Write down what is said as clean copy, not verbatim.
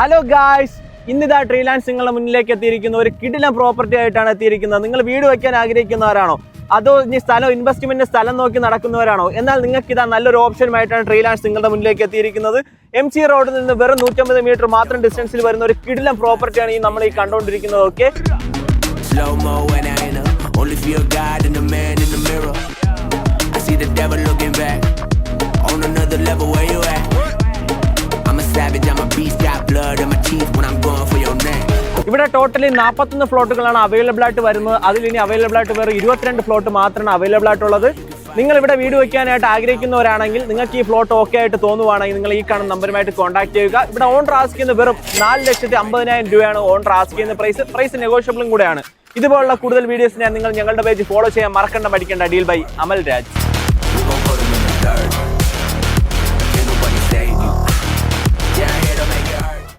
Hello guys, ഇന്നിതാ ട്രീലാൻഡ്സ് നിങ്ങളുടെ മുന്നിലേക്ക് എത്തിയിരിക്കുന്ന ഒരു കിടിലൻ പ്രോപ്പർട്ടി ആയിട്ടാണ് എത്തിയിരിക്കുന്നത്. നിങ്ങൾ വീട് വയ്ക്കാൻ ആഗ്രഹിക്കുന്നവരാണോ, അതോ ഇനി ഇൻവെസ്റ്റ്മെന്റ് സ്ഥലം നോക്കി നടക്കുന്നവരാണോ? എന്നാൽ നിങ്ങൾക്ക് ഇതാ നല്ലൊരു ഓപ്ഷനുമായിട്ടാണ് ട്രീലാൻഡ്സ് നിങ്ങളുടെ മുന്നിലേക്ക് എത്തിയിരിക്കുന്നത്. MC റോഡിൽ നിന്ന് വെറും 150 മീറ്റർ മാത്രം ഡിസ്റ്റൻസിൽ വരുന്ന ഒരു കിടിലൻ പ്രോപ്പർട്ടിയാണ് നമ്മൾ ഈ കണ്ടുകൊണ്ടിരിക്കുന്നത്. ഓക്കെ, ഇവിടെ ടോട്ടലി 41 ഫ്ലോട്ടുകളാണ് അവൈലബിൾ ആയിട്ട് വരുന്നത്. അതിൽ ഇനി അവൈലബിൾ ആയിട്ട് വേറെ 22 ഫ്ലോട്ട് മാത്രമാണ് അവൈലബിൾ ആയിട്ടുള്ളത്. നിങ്ങൾ ഇവിടെ വീട് വയ്ക്കാനായിട്ട് ആഗ്രഹിക്കുന്നവരാണെങ്കിൽ, നിങ്ങൾക്ക് ഈ ഫ്ലോട്ട് ഓക്കെ ആയിട്ട് തോന്നുവാണെങ്കിൽ നിങ്ങൾ ഈ കാണുന്ന നമ്പറുമായിട്ട് കോൺടാക്ട് ചെയ്യുക. ഇവിടെ ഓണർ ആസ്ക് ചെയ്യുന്ന വെറും 4,50,000 രൂപയാണ് ഓണർ ആസ്ക് ചെയ്യുന്ന പ്രൈസ് നെഗോഷ്യബിളും കൂടെയാണ്. ഇതുപോലുള്ള കൂടുതൽ വീഡിയോസിനെ നിങ്ങൾ ഞങ്ങളുടെ പേജ് ഫോളോ ചെയ്യാൻ മറക്കണ്ട, പഠിക്കേണ്ട. Deal by Amal Raj.